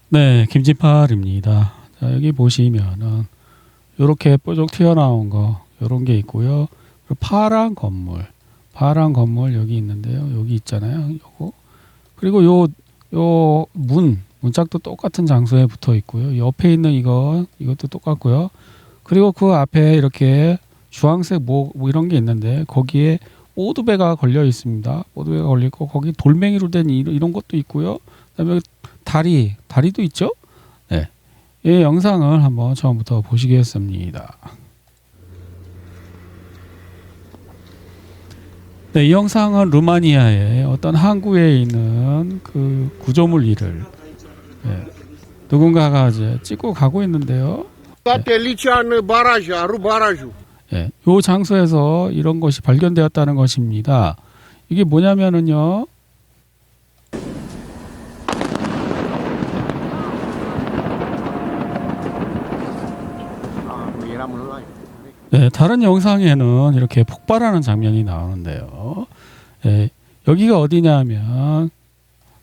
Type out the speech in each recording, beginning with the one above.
네, 김진팔입니다. 자, 여기 보시면은 이렇게 뾰족 튀어나온 거 요런 게 있고요. 그리고 파란 건물 여기 있는데요. 여기 있잖아요. 요거. 그리고 요 문짝도 똑같은 장소에 붙어 있고요. 옆에 있는 이것도 똑같고요. 그리고 그 앞에 이렇게 주황색 뭐 이런 게 있는데 거기에 오두배가 걸려 있습니다. 오두배가 걸려 있고 거기 돌멩이로 된 이런 것도 있고요. 그다음에 다리도 있죠. 네, 이 영상을 한번 처음부터 보시겠습니다. 네, 이 영상은 루마니아의 어떤 항구에 있는 그 구조물 일을 누군가가 이제 찍고 가고 있는데요. Toate licean baraj, a rupt barajul. 예, 요 장소에서 이런 것이 발견되었다는 것입니다. 이게 뭐냐면은요. Eram în live. 네, 다른 영상에는 이렇게 폭발하는 장면이 나오는데요. 예, 여기가 어디냐면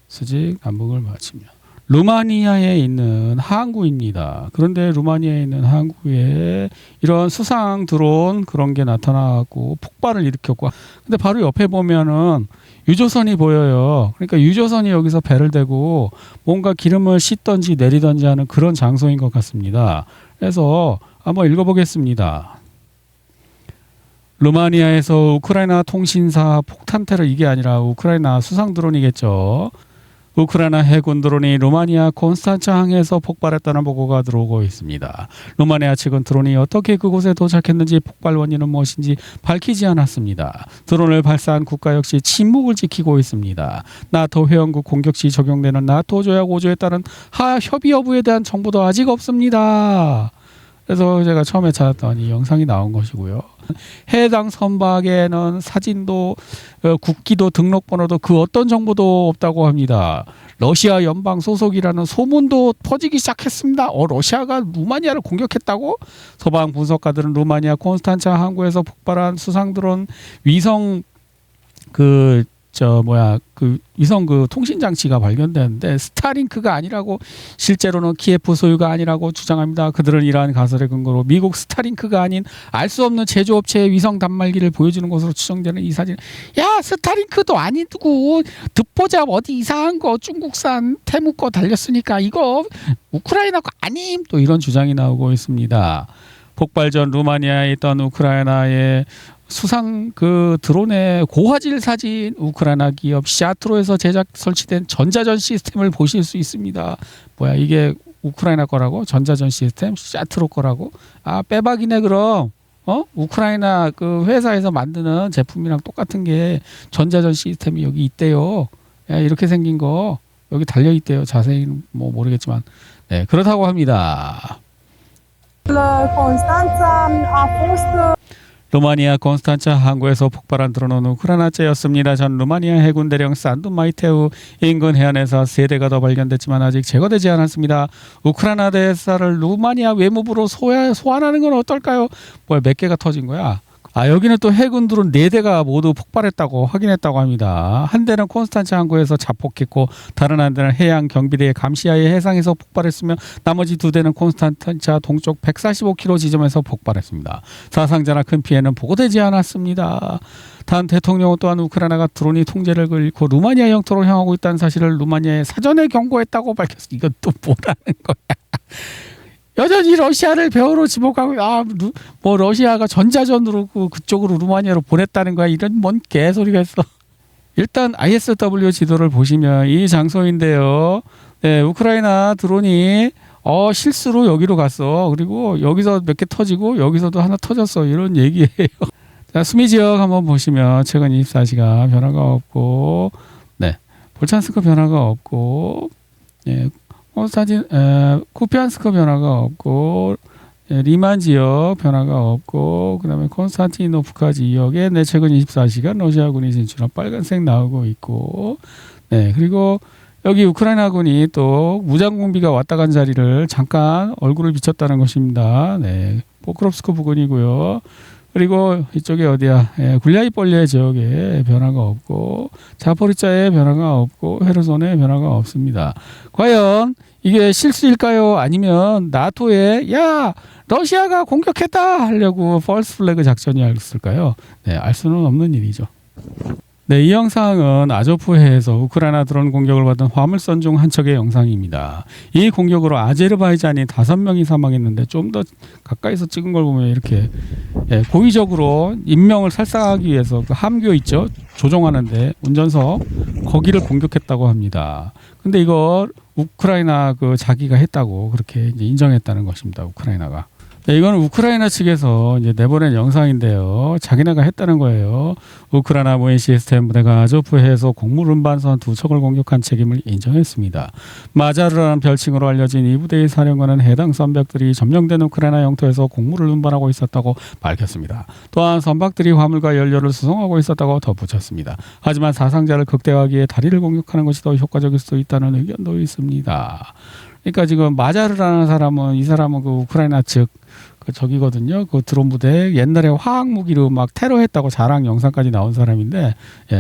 수직 남북을 마치면 루마니아에 있는 항구입니다. 그런데 루마니아에 있는 항구에 이런 수상 드론 그런 게 나타나고 폭발을 일으켰고, 근데 바로 옆에 보면은 유조선이 보여요. 그러니까 유조선이 여기서 배를 대고 뭔가 기름을 싣던지 내리던지 하는 그런 장소인 것 같습니다. 그래서 한번 읽어보겠습니다. 루마니아에서 우크라이나 통신사 폭탄 테러, 이게 아니라 우크라이나 수상 드론이겠죠. 우크라이나 해군 드론이 루마니아 콘스탄차 항에서 폭발했다는 보고가 들어오고 있습니다. 루마니아 측은 드론이 어떻게 그곳에 도착했는지 폭발 원인은 무엇인지 밝히지 않았습니다. 드론을 발사한 국가 역시 침묵을 지키고 있습니다. 나토 회원국 공격 시 적용되는 나토 조약 5조에 따른 협의 여부에 대한 정보도 아직 없습니다. 그래서 제가 처음에 찾았더니 영상이 나온 것이고요. 해당 선박에는 사진도 국기도 등록번호도 그 어떤 정보도 없다고 합니다. 러시아 연방 소속이라는 소문도 퍼지기 시작했습니다. 러시아가 루마니아를 공격했다고? 서방 분석가들은 루마니아 콘스탄차 항구에서 폭발한 수상 드론 위성 위성 통신 장치가 발견되는데 스타링크가 아니라고, 실제로는 키예프 소유가 아니라고 주장합니다. 그들은 이러한 가설의 근거로 미국 스타링크가 아닌 알 수 없는 제조업체의 위성 단말기를 보여주는 것으로 추정되는 이 사진. 야, 스타링크도 아니고 듣보잡 어디 이상한 거 중국산 테무 거 달렸으니까 이거 우크라이나 거 아님, 또 이런 주장이 나오고 있습니다. 폭발 전 루마니아에 있던 우크라이나의 수상 드론의 고화질 사진, 우크라이나 기업 샤트로에서 제작 설치된 전자전 시스템을 보실 수 있습니다. 뭐야, 이게 우크라이나 거라고? 전자전 시스템 샤트로 거라고? 아, 빼박이네. 그럼 우크라이나 그 회사에서 만드는 제품이랑 똑같은 게 전자전 시스템이 여기 있대요. 야, 이렇게 생긴 거 여기 달려 있대요. 자세히는 뭐 모르겠지만, 네, 그렇다고 합니다. 루마니아 콘스탄차 항구에서 폭발한 드론은 우크라이나제였습니다. 전 루마니아 해군 대령 산두 마이테우 인근 해안에서 3대가 더 발견됐지만 아직 제거되지 않았습니다. 우크라이나 대사를 루마니아 외무부로 소환하는 건 어떨까요? 뭐야, 몇 개가 터진 거야? 아, 여기는 또 해군 드론 4대가 모두 폭발했다고 확인했다고 합니다. 한 대는 콘스탄차 항구에서 자폭했고 다른 한 대는 해양 경비대의 감시하에 해상에서 폭발했으며 나머지 2대는 콘스탄차 동쪽 145km 지점에서 폭발했습니다. 사상자나 큰 피해는 보고되지 않았습니다. 단 대통령은 또한 우크라이나가 드론이 통제를 잃고 루마니아 영토로 향하고 있다는 사실을 루마니아에 사전에 경고했다고 밝혔습니다. 이건 또 뭐라는 거야? 여전히 러시아를 배후로 지목하고, 뭐 러시아가 전자전으로 그쪽으로 루마니아로 보냈다는 거야. 이런 뭔 개소리가 있어. 일단 ISW 지도를 보시면 이 장소인데요. 네, 우크라이나 드론이 실수로 여기로 갔어. 그리고 여기서 몇 개 터지고 여기서도 하나 터졌어. 이런 얘기예요. 자, 수미 지역 한번 보시면 최근 24시간 변화가 없고, 네, 볼찬스크 변화가 없고, 네, 쿠피안스크 변화가 없고, 리만 지역 변화가 없고, 그 다음에 콘스탄티노프카 지역에 최근 24시간 러시아군이 진출한 빨간색 나오고 있고, 네, 그리고 여기 우크라이나군이 또 무장공비가 왔다 간 자리를 잠깐 얼굴을 비쳤다는 것입니다. 네, 포크롭스크 부근이고요. 그리고 이쪽에 어디야? 굴리아이폴리아 지역에 변화가 없고, 자포리자에 변화가 없고, 헤르손에 변화가 없습니다. 과연 이게 실수일까요? 아니면 나토에 야 러시아가 공격했다 하려고 펄스 플래그 작전이었을까요? 네, 알 수는 없는 일이죠. 네, 이 영상은 아조프해에서 우크라이나 드론 공격을 받은 화물선 중 한 척의 영상입니다. 이 공격으로 아제르바이잔이 5명이 사망했는데 좀 더 가까이서 찍은 걸 보면 이렇게 고의적으로 인명을 살상하기 위해서 그 함교 있죠? 조종하는데 운전석 거기를 공격했다고 합니다. 근데 이거 우크라이나 그 자기가 했다고 그렇게 이제 인정했다는 것입니다. 우크라이나가. 네, 이거는 우크라이나 측에서 이제 내보낸 영상인데요. 자기네가 했다는 거예요. 우크라이나 무인 시스템 부대가 아조프해에서 곡물 운반선 2척을 공격한 책임을 인정했습니다. 마자르라는 별칭으로 알려진 이 부대의 사령관은 해당 선박들이 점령된 우크라이나 영토에서 곡물을 운반하고 있었다고 밝혔습니다. 또한 선박들이 화물과 연료를 수송하고 있었다고 덧붙였습니다. 하지만 사상자를 극대화하기 위해 다리를 공격하는 것이 더 효과적일 수도 있다는 의견도 있습니다. 그러니까 지금 마자르라는 사람은 이 사람은 그 우크라이나 측 그 적이거든요. 그 드론 부대 옛날에 화학 무기로 막 테러했다고 자랑 영상까지 나온 사람인데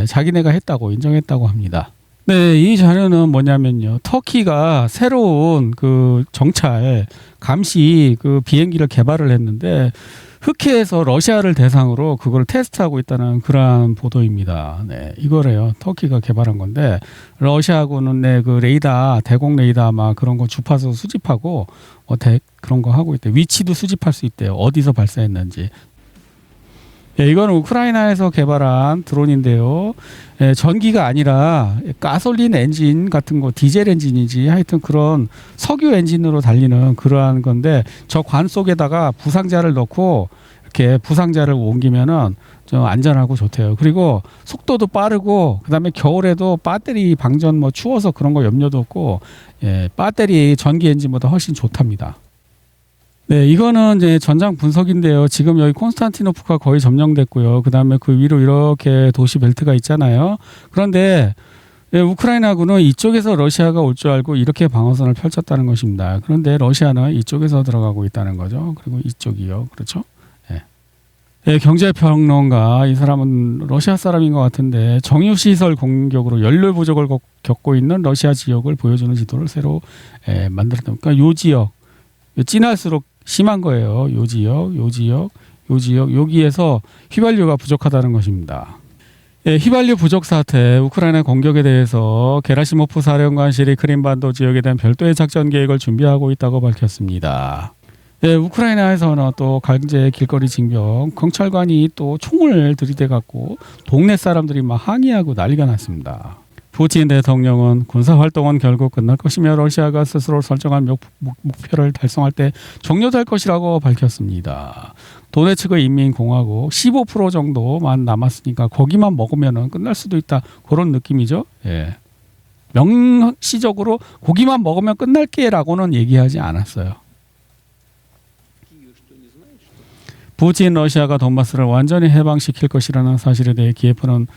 자기네가 했다고 인정했다고 합니다. 네, 이 자료는 뭐냐면요. 터키가 새로운 그 정찰 감시 그 비행기를 개발을 했는데 흑해에서 러시아를 대상으로 그걸 테스트하고 있다는 그러한 보도입니다. 네, 이거래요. 터키가 개발한 건데 러시아하고는 그 레이더, 대공 레이더 막 그런 거 주파수 수집하고 그런 거 하고 있대. 위치도 수집할 수 있대요. 어디서 발사했는지. 이거는 우크라이나에서 개발한 드론인데요. 전기가 아니라 가솔린 엔진 같은 거, 디젤 엔진인지 하여튼 그런 석유 엔진으로 달리는 그러한 건데 저 관 속에다가 부상자를 넣고 이렇게 부상자를 옮기면은 좀 안전하고 좋대요. 그리고 속도도 빠르고 그다음에 겨울에도 배터리 방전 뭐 추워서 그런 거 염려도 없고 배터리 전기 엔진보다 훨씬 좋답니다. 네, 이거는 이제 전장 분석인데요. 지금 여기 콘스탄티노프가 거의 점령됐고요. 그 다음에 그 위로 이렇게 도시 벨트가 있잖아요. 그런데 우크라이나군은 이쪽에서 러시아가 올 줄 알고 이렇게 방어선을 펼쳤다는 것입니다. 그런데 러시아는 이쪽에서 들어가고 있다는 거죠. 그리고 이쪽이요. 그렇죠? 경제평론가 이 사람은 러시아 사람인 것 같은데 정유시설 공격으로 연료 부족을 겪고 있는 러시아 지역을 보여주는 지도를 새로 만들었다. 그러니까 요 지역 진할수록 심한 거예요. 요 지역, 요 지역, 요 지역 여기에서 휘발유가 부족하다는 것입니다. 휘발유 부족 사태, 우크라이나 공격에 대해서 게라시모프 사령관실이 크림반도 지역에 대한 별도의 작전 계획을 준비하고 있다고 밝혔습니다. 우크라이나에서는 또 강제 길거리 징병, 경찰관이 또 총을 들이대 갖고 동네 사람들이 막 항의하고 난리가 났습니다. 푸틴 대통령은 군사활동은 결국 끝날 것이며 러시아가 스스로 설정한 목표를 달성할 때 종료될 것이라고 밝혔습니다. 도네츠크 인민공화국 15% 정도만 남았으니까 거기만 먹으면 끝날 수도 있다. 그런 느낌이죠. 명시적으로 고기만 먹으면 끝날게라고는 얘기하지 않았어요. 푸틴 러시아가 돈바스를 완전히 해방시킬 것이라는 사실에 대해 키예프는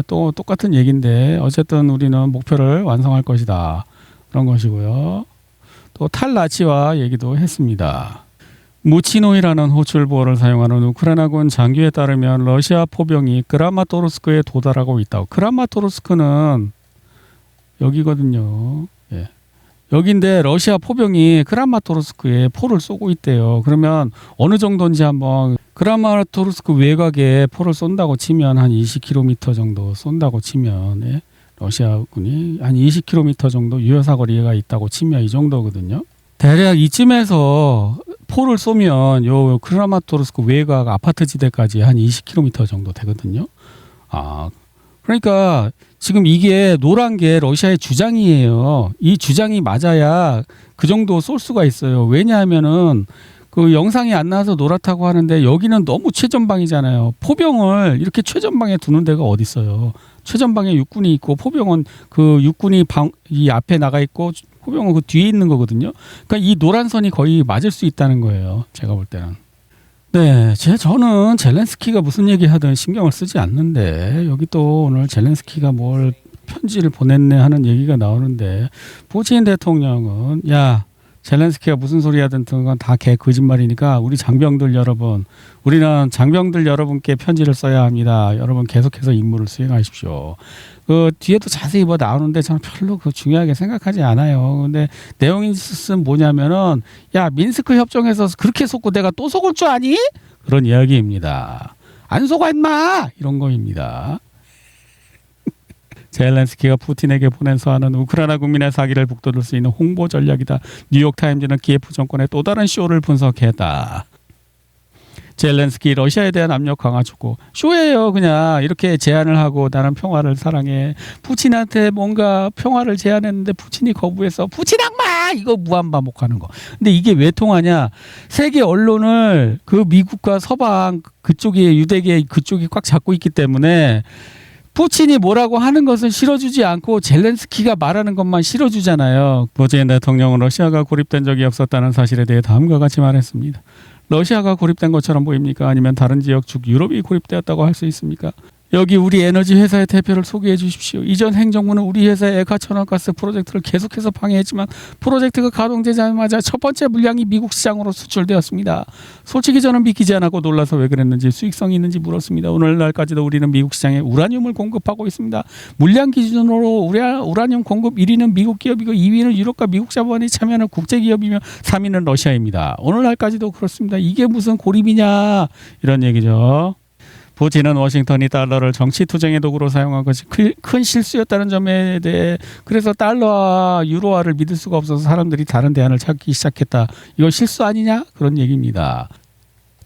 또 똑같은 얘기인데 어쨌든 우리는 목표를 완성할 것이다. 그런 것이고요. 또 탈나치화 얘기도 했습니다. 무치노이라는 호출보어를 사용하는 우크라이나군 장교에 따르면 러시아 포병이 크라마토르스크에 도달하고 있다고. 크라마토르스크는 여기거든요. 여기인데 러시아 포병이 크라마토르스크에 포를 쏘고 있대요. 그러면 어느 정도인지 한번 크라마토르스크 외곽에 포를 쏜다고 치면 한 20km 정도 쏜다고 치면 러시아군이 한 20km 정도 유효사거리가 있다고 치면 이 정도거든요. 대략 이쯤에서 포를 쏘면 요 크라마토르스크 외곽 아파트 지대까지 한 20km 정도 되거든요. 그러니까 지금 이게 노란 게 러시아의 주장이에요. 이 주장이 맞아야 그 정도 쏠 수가 있어요. 왜냐하면은 그 영상이 안 나와서 노랗다고 하는데 여기는 너무 최전방이잖아요. 포병을 이렇게 최전방에 두는 데가 어디 있어요. 최전방에 육군이 있고 포병은 그 육군이 이 앞에 나가 있고 포병은 그 뒤에 있는 거거든요. 그러니까 이 노란 선이 거의 맞을 수 있다는 거예요. 제가 볼 때는. 네, 저는 젤렌스키가 무슨 얘기하든 신경을 쓰지 않는데 여기 또 오늘 젤렌스키가 뭘 편지를 보냈네 하는 얘기가 나오는데 푸틴 대통령은 야 젤렌스키가 무슨 소리 하든 그건 다 개 거짓말이니까 우리 장병들 여러분, 우리는 장병들 여러분께 편지를 써야 합니다. 여러분 계속해서 임무를 수행하십시오. 그 뒤에도 자세히 뭐 나오는데 저는 별로 그 중요하게 생각하지 않아요. 근데 내용이 뭐냐면은 야 민스크 협정에서 그렇게 속고 내가 또 속을 줄 아니? 그런 이야기입니다. 안 속아 임마 이런 거입니다. 젤렌스키가 푸틴에게 보낸 서한은 우크라이나 국민의 사기를 북돋을 수 있는 홍보 전략이다. 뉴욕타임즈는 키예프 정권의 또 다른 쇼를 분석했다. 젤렌스키 러시아에 대한 압력 강화 촉구. 쇼예요. 그냥 이렇게 제안을 하고 나는 평화를 사랑해. 푸틴한테 뭔가 평화를 제안했는데 푸틴이 거부해서 푸틴 악마 이거 무한반복하는 거. 근데 이게 왜 통하냐. 세계 언론을 그 미국과 서방 그쪽이 유대계 그쪽이 꽉 잡고 있기 때문에 푸틴이 뭐라고 하는 것은 실어주지 않고 젤렌스키가 말하는 것만 실어주잖아요. putin 대통령은 러시아가 고립된 적이 없었다는 사실에 대해 다음과 같이 말했습니다. 러시아가 고립된 것처럼 보입니까? 아니면 다른 지역 즉 유럽이 고립되었다고 할 수 있습니까? 여기 우리 에너지 회사의 대표를 소개해 주십시오. 이전 행정부는 우리 회사의 에카 천연가스 프로젝트를 계속해서 방해했지만 프로젝트가 가동되자마자 첫 번째 물량이 미국 시장으로 수출되었습니다. 솔직히 저는 믿기지 않았고 놀라서 왜 그랬는지 수익성이 있는지 물었습니다. 오늘날까지도 우리는 미국 시장에 우라늄을 공급하고 있습니다. 물량 기준으로 우라늄 공급 1위는 미국 기업이고 2위는 유럽과 미국 자본이 참여하는 국제기업이며 3위는 러시아입니다. 오늘날까지도 그렇습니다. 이게 무슨 고립이냐 이런 얘기죠. 푸틴은 워싱턴이 달러를 정치 투쟁의 도구로 사용한 것이 큰 실수였다는 점에 대해 그래서 달러와 유로화를 믿을 수가 없어서 사람들이 다른 대안을 찾기 시작했다. 이거 실수 아니냐? 그런 얘기입니다.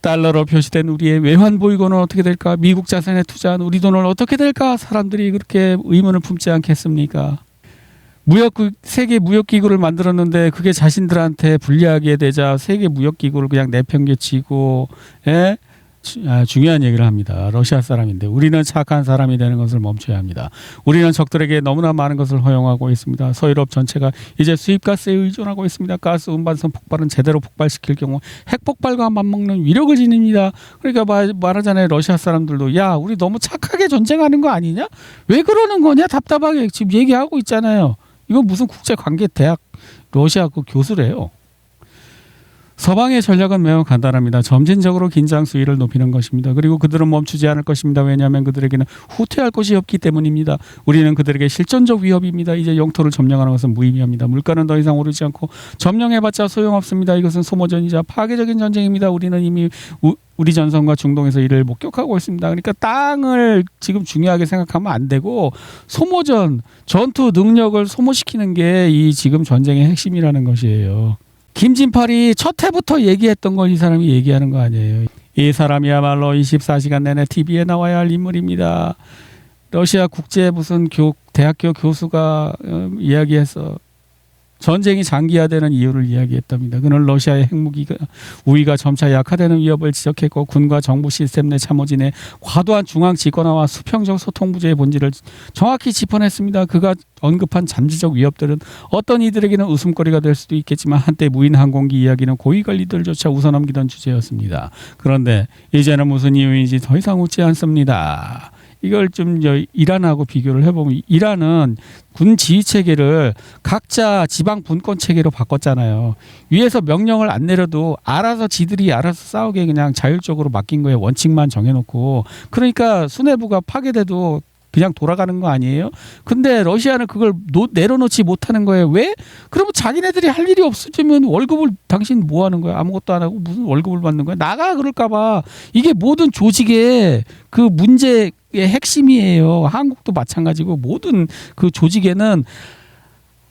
달러로 표시된 우리의 외환 보유고는 어떻게 될까? 미국 자산에 투자한 우리 돈은 어떻게 될까? 사람들이 그렇게 의문을 품지 않겠습니까? 세계 무역기구를 만들었는데 그게 자신들한테 불리하게 되자 세계 무역기구를 그냥 내팽개치고 중요한 얘기를 합니다. 러시아 사람인데 우리는 착한 사람이 되는 것을 멈춰야 합니다. 우리는 적들에게 너무나 많은 것을 허용하고 있습니다. 서유럽 전체가 이제 수입가스에 의존하고 있습니다. 가스 운반선 폭발은 제대로 폭발시킬 경우 핵폭발과 맞먹는 위력을 지닙니다. 그러니까 말하자면 러시아 사람들도 야 우리 너무 착하게 전쟁하는 거 아니냐? 왜 그러는 거냐? 답답하게 지금 얘기하고 있잖아요. 이거 무슨 국제관계 대학 러시아 그 교수래요. 서방의 전략은 매우 간단합니다. 점진적으로 긴장 수위를 높이는 것입니다. 그리고 그들은 멈추지 않을 것입니다. 왜냐하면 그들에게는 후퇴할 것이 없기 때문입니다. 우리는 그들에게 실존적 위협입니다. 이제 영토를 점령하는 것은 무의미합니다. 물가는 더 이상 오르지 않고 점령해봤자 소용없습니다. 이것은 소모전이자 파괴적인 전쟁입니다. 우리는 이미 우리 전선과 중동에서 이를 목격하고 있습니다. 그러니까 땅을 지금 중요하게 생각하면 안 되고 소모전, 전투 능력을 소모시키는 게 이 지금 전쟁의 핵심이라는 것이에요. 김진팔이 첫 해부터 얘기했던 걸 이 사람이 얘기하는 거 아니에요. 이 사람이야말로 24시간 내내 TV에 나와야 할 인물입니다. 러시아 국제 무슨 대학교 교수가 이야기해서 전쟁이 장기화되는 이유를 이야기했답니다. 그는 러시아의 핵무기가 우위가 점차 약화되는 위협을 지적했고 군과 정부 시스템 내 참모진의 과도한 중앙 집권화와 수평적 소통 부재의 본질을 정확히 짚어냈습니다. 그가 언급한 잠재적 위협들은 어떤 이들에게는 웃음거리가 될 수도 있겠지만 한때 무인 항공기 이야기는 고위 관리들조차 웃어넘기던 주제였습니다. 그런데 이제는 무슨 이유인지 더 이상 웃지 않습니다. 이걸 좀 이란하고 비교를 해보면 이란은 군 지휘 체계를 각자 지방 분권 체계로 바꿨잖아요. 위에서 명령을 안 내려도 지들이 알아서 싸우게 그냥 자율적으로 맡긴 거에 원칙만 정해놓고 그러니까 수뇌부가 파괴돼도 그냥 돌아가는 거 아니에요? 근데 러시아는 그걸 내려놓지 못하는 거예요. 왜? 그러면 자기네들이 할 일이 없으면 월급을 당신 뭐 하는 거야? 아무것도 안 하고 무슨 월급을 받는 거야? 나가 그럴까 봐. 이게 모든 조직의 그 문제의 핵심이에요. 한국도 마찬가지고 모든 그 조직에는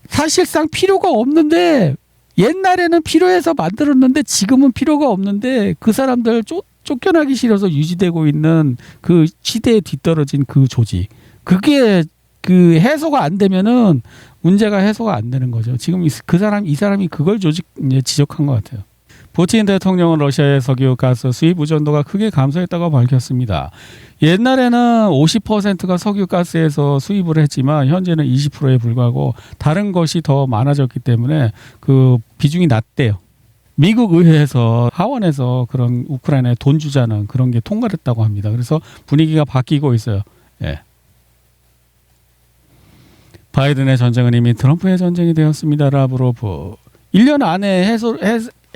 사실상 필요가 없는데 옛날에는 필요해서 만들었는데 지금은 필요가 없는데 그 사람들 쫓겨나기 싫어서 유지되고 있는 그 시대에 뒤떨어진 그 조직. 그게 그 해소가 안 되면은 문제가 해소가 안 되는 거죠. 지금 이 사람이 그걸 지적한 것 같아요. 푸틴 대통령은 러시아의 석유 가스 수입 의존도가 크게 감소했다고 밝혔습니다. 옛날에는 50%가 석유 가스에서 수입을 했지만 현재는 20%에 불과하고 다른 것이 더 많아졌기 때문에 그 비중이 낮대요. 미국 의회에서 하원에서 그런 우크라이나에 돈 주자는 그런 게 통과됐다고 합니다. 그래서 분위기가 바뀌고 있어요. 예. 바이든의 전쟁은 이미 트럼프의 전쟁이 되었습니다. 라브로프. 1년 안에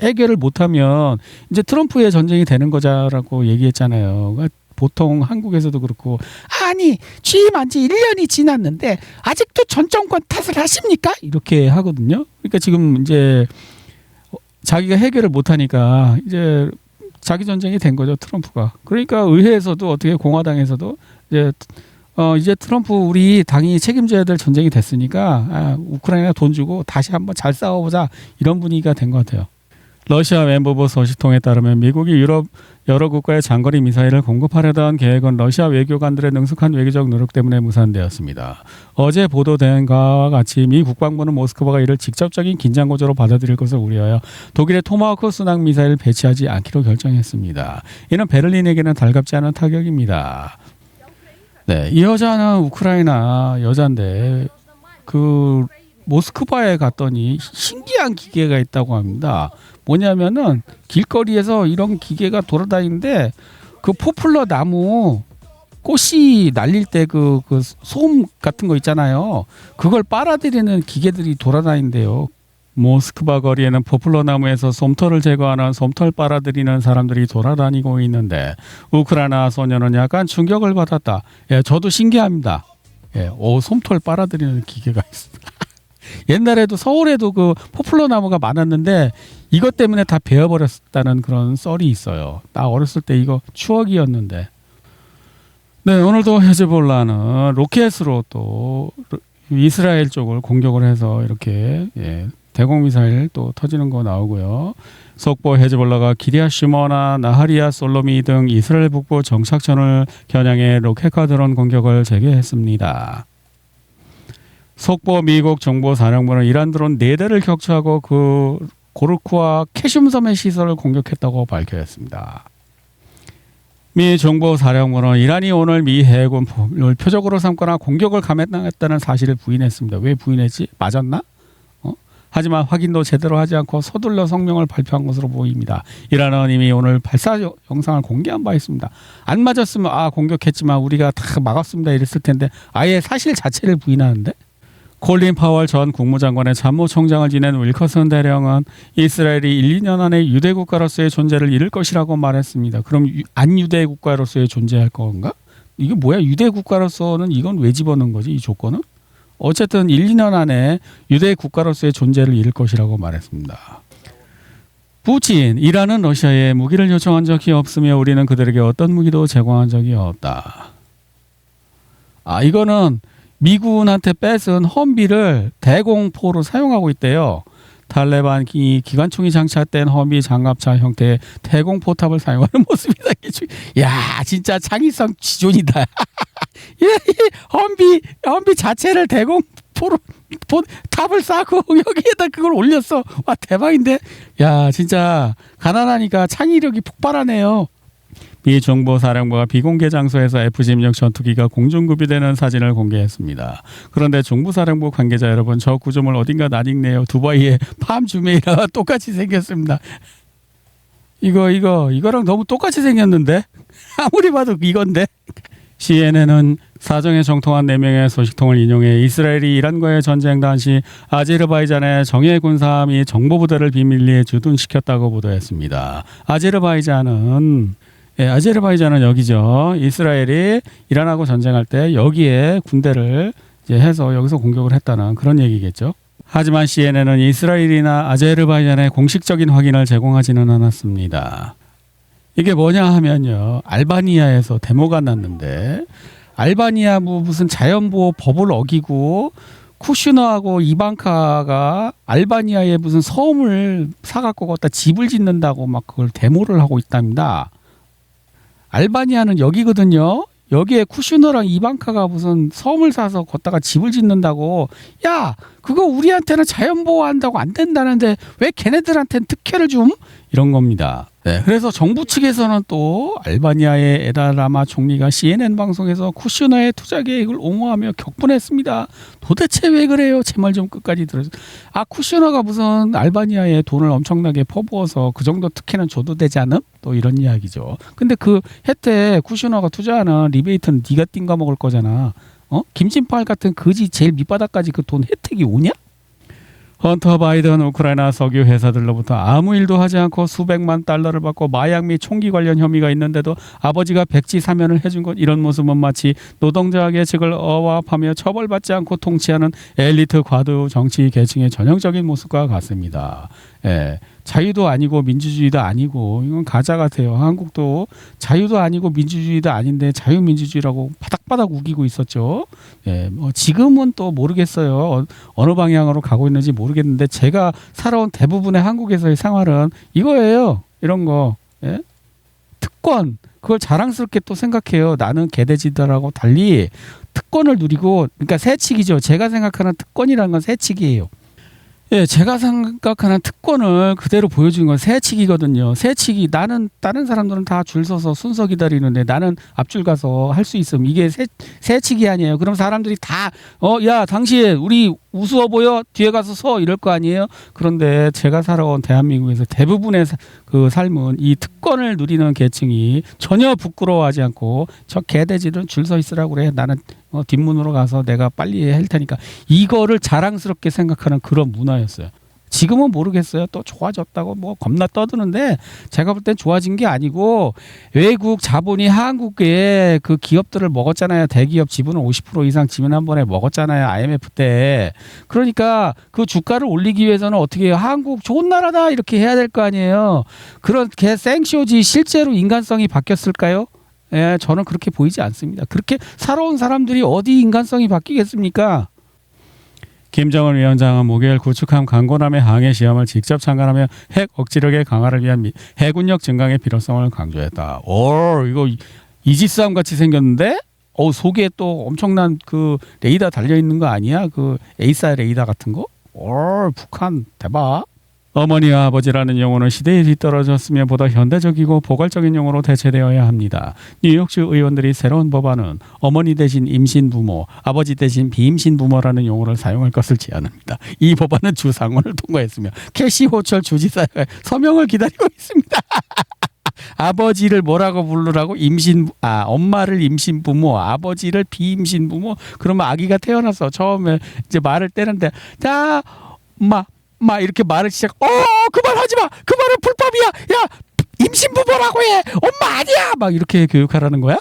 해결을 못하면 이제 트럼프의 전쟁이 되는 거자라고 얘기했잖아요. 그러니까 보통 한국에서도 그렇고 아니 취임한 지 1년이 지났는데 아직도 전 정권 탓을 하십니까? 이렇게 하거든요. 그러니까 지금 이제 자기가 해결을 못하니까 이제 자기 전쟁이 된 거죠, 트럼프가. 그러니까 의회에서도 어떻게 공화당에서도 이제 트럼프 우리 당이 책임져야 될 전쟁이 됐으니까 우크라이나 돈 주고 다시 한번 잘 싸워보자 이런 분위기가 된 것 같아요. 러시아 왼부부 소식통에 따르면 미국이 유럽 여러 국가에 장거리 미사일을 공급하려던 계획은 러시아 외교관들의 능숙한 외교적 노력 때문에 무산되었습니다. 어제 보도된 것과 같이 미 국방부는 모스크바가 이를 직접적인 긴장 고조로 받아들일 것을 우려하여 독일의 토마호크 순항 미사일을 배치하지 않기로 결정했습니다. 이는 베를린에게는 달갑지 않은 타격입니다. 네, 이 여자는 우크라이나 여자인데 그 모스크바에 갔더니 신기한 기계가 있다고 합니다. 뭐냐면은 길거리에서 이런 기계가 돌아다니는데 그 포플러 나무 꽃이 날릴 때 그 소음 같은 거 있잖아요. 그걸 빨아들이는 기계들이 돌아다닌대요. 모스크바 거리에는 포플러 나무에서 솜털을 제거하는 솜털 빨아들이는 사람들이 돌아다니고 있는데 우크라이나 소녀는 약간 충격을 받았다. 예, 저도 신기합니다. 예, 솜털 빨아들이는 기계가 있습니다. 옛날에도 서울에도 그 포플러 나무가 많았는데 이것 때문에 다 베어버렸다는 그런 썰이 있어요. 나 어렸을 때 이거 추억이었는데. 네, 오늘도 헤즈볼라는 로켓으로 또 이스라엘 쪽을 공격을 해서 이렇게 대공미사일 또 터지는 거 나오고요. 속보 헤즈볼라가 기리아 슈머나 나하리아 솔로미 등 이스라엘 북부 정착선을 겨냥해 로켓과 드론 공격을 재개했습니다. 속보 미국 정보사령부는 이란 드론 4대를 격추하고 그 고르크와 캐슘섬의 시설을 공격했다고 밝혔습니다. 미 정보사령부는 이란이 오늘 미 해군을 표적으로 삼거나 공격을 감행했다는 사실을 부인했습니다. 왜 부인했지? 맞았나? 하지만 확인도 제대로 하지 않고 서둘러 성명을 발표한 것으로 보입니다. 이란은 이미 오늘 발사 영상을 공개한 바 있습니다. 안 맞았으면 공격했지만 우리가 다 막았습니다 이랬을 텐데 아예 사실 자체를 부인하는데? 콜린 파월 전 국무장관의 참모총장을 지낸 윌커슨 대령은 이스라엘이 1, 2년 안에 유대 국가로서의 존재를 잃을 것이라고 말했습니다. 그럼 안유대 국가로서의 존재할 건가? 이게 뭐야? 유대 국가로서는 이건 왜 집어넣은 거지? 이 조건은? 어쨌든 1, 2년 안에 유대 국가로서의 존재를 잃을 것이라고 말했습니다. 푸틴, 이란은 러시아에 무기를 요청한 적이 없으며 우리는 그들에게 어떤 무기도 제공한 적이 없다. 이거는 미군한테 뺏은 험비를 대공포로 사용하고 있대요. 탈레반 기관총이 장착된 험비 장갑차 형태의 대공포탑을 사용하는 모습이다. 야, 진짜 창의성 지존이다. 험비 자체를 대공포로 탑을 쌓고 여기에다 그걸 올렸어. 와, 대박인데. 야, 진짜 가난하니까 창의력이 폭발하네요. 미 정보사령부가 비공개 장소에서 F-16 전투기가 공중구비되는 사진을 공개했습니다. 그런데 정부사령부 관계자 여러분, 저 구조물 어딘가 낯익네요. 두바이의 팜 주메이라와 똑같이 생겼습니다. 이거랑 너무 똑같이 생겼는데? 아무리 봐도 이건데? CNN은 사정에 정통한 4명의 소식통을 인용해 이스라엘이 이란과의 전쟁 당시 아제르바이잔의 정예 군사 및 정보부대를 비밀리에 주둔시켰다고 보도했습니다. 아제르바이잔은 여기죠. 이스라엘이 이란하고 전쟁할 때 여기에 군대를 이제 해서 여기서 공격을 했다는 그런 얘기겠죠. 하지만 CNN은 이스라엘이나 아제르바이잔의 공식적인 확인을 제공하지는 않았습니다. 이게 뭐냐 하면요. 알바니아에서 데모가 났는데 알바니아 무슨 자연보호 법을 어기고 쿠슈너하고 이방카가 알바니아에 무슨 섬을 사갖고 거기다 집을 짓는다고 막 그걸 데모를 하고 있답니다. 알바니아는 여기거든요. 여기에 쿠슈너랑 이방카가 무슨 섬을 사서 걷다가 집을 짓는다고. 야, 그거 우리한테는 자연보호한다고 안 된다는데 왜 걔네들한테는 특혜를 줌? 이런 겁니다. 네, 그래서 정부 측에서는 또 알바니아의 에다라마 총리가 CNN 방송에서 쿠슈너의 투자 계획을 옹호하며 격분했습니다. 도대체 왜 그래요? 제 말 좀 끝까지 들어주세요. 쿠슈너가 무슨 알바니아에 돈을 엄청나게 퍼부어서 그 정도 특혜는 줘도 되지 않음? 또 이런 이야기죠. 근데 그 혜택 쿠슈너가 투자하는 리베이트는 네가 띵가 먹을 거잖아. 김진팔 같은 거지 제일 밑바닥까지 그 돈 혜택이 오냐? 헌터 바이든 우크라이나 석유 회사들로부터 아무 일도 하지 않고 수백만 달러를 받고 마약 및 총기 관련 혐의가 있는데도 아버지가 백지 사면을 해준 것, 이런 모습은 마치 노동자 계층을 억압하며 처벌받지 않고 통치하는 엘리트 과도 정치 계층의 전형적인 모습과 같습니다. 예, 자유도 아니고 민주주의도 아니고 이건 가짜 같아요. 한국도 자유도 아니고 민주주의도 아닌데 자유민주주의라고 바닥바닥 우기고 있었죠. 예, 뭐 지금은 또 모르겠어요. 어느 방향으로 가고 있는지 모르겠는데 제가 살아온 대부분의 한국에서의 생활은 이거예요. 이런 거. 예? 특권, 그걸 자랑스럽게 또 생각해요. 나는 개돼지들하고 달리 특권을 누리고, 그러니까 새치기죠. 제가 생각하는 특권이라는 건 새치기예요. 예, 제가 생각하는 특권을 그대로 보여주는 건 새치기거든요. 새치기. 나는 다른 사람들은 다 줄 서서 순서 기다리는데 나는 앞줄 가서 할 수 있으면 이게 새치기 아니에요. 그럼 사람들이 다 야, 당신 우리 우스워 보여? 뒤에 가서 서, 이럴 거 아니에요. 그런데 제가 살아온 대한민국에서 대부분의 그 삶은 이 특권을 누리는 계층이 전혀 부끄러워하지 않고 저 개돼지는 줄 서 있으라고 그래. 나는 뒷문으로 가서 내가 빨리 할 테니까, 이거를 자랑스럽게 생각하는 그런 문화였어요. 지금은 모르겠어요. 또 좋아졌다고 뭐 겁나 떠드는데 제가 볼 땐 좋아진 게 아니고 외국 자본이 한국의 그 기업들을 먹었잖아요. 대기업 지분을 50% 이상 지분 한 번에 먹었잖아요. IMF 때. 그러니까 그 주가를 올리기 위해서는 어떻게 해요? 한국 좋은 나라다 이렇게 해야 될 거 아니에요. 그렇게 생쇼지 실제로 인간성이 바뀌었을까요? 예, 저는 그렇게 보이지 않습니다. 그렇게 살아온 사람들이 어디 인간성이 바뀌겠습니까? 김정은 위원장은 목요일 구축함 강고남의 항해 시험을 직접 참관하며 핵 억지력의 강화를 위한 해군력 증강의 필요성을 강조했다. 오, 이거 이지스함 같이 생겼는데? 속에 또 엄청난 그 레이더 달려 있는 거 아니야? 그 에이사 레이더 같은 거? 오, 북한 대박. 어머니와 아버지라는 용어는 시대에 뒤떨어졌으며 보다 현대적이고 포괄적인 용어로 대체되어야 합니다. 뉴욕주 의원들이 새로운 법안은 어머니 대신 임신부모, 아버지 대신 비임신부모라는 용어를 사용할 것을 제안합니다. 이 법안은 주상원을 통과했으며 캐시 호철 주지사의 서명을 기다리고 있습니다. 아버지를 뭐라고 부르라고? 엄마를 임신부모, 아버지를 비임신부모. 그러면 아기가 태어나서 처음에 이제 말을 떼는데, 자, 막 이렇게 말을 그 말 하지 마. 그 말은 불법이야. 야, 임신부모라고 해. 엄마 아니야. 막 이렇게 교육하라는 거야.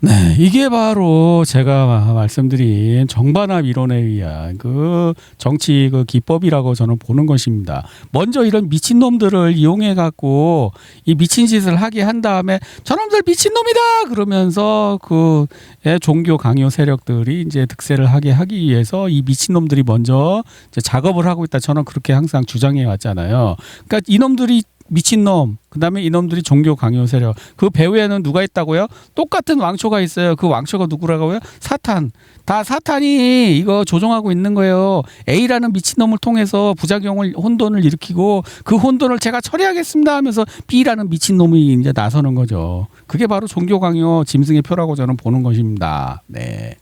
네, 이게 바로 제가 말씀드린 정반합 이론에 의한 그 정치 그 기법이라고 저는 보는 것입니다. 먼저 이런 미친놈들을 이용해 갖고 이 미친 짓을 하게 한 다음에 저놈들 미친놈이다 그러면서 그 종교 강요 세력들이 이제 득세를 하게 하기 위해서 이 미친놈들이 먼저 이제 작업을 하고 있다. 저는 그렇게 항상 주장해 왔잖아요. 그러니까 이놈들이 미친놈, 그 다음에 이놈들이 종교 강요 세력. 그 배후에는 누가 있다고요? 똑같은 왕초가 있어요. 그 왕초가 누구라고요? 사탄. 다 사탄이 이거 조종하고 있는 거예요. A라는 미친놈을 통해서 부작용을, 혼돈을 일으키고 그 혼돈을 제가 처리하겠습니다 하면서 B라는 미친놈이 이제 나서는 거죠. 그게 바로 종교 강요 짐승의 표라고 저는 보는 것입니다. 네.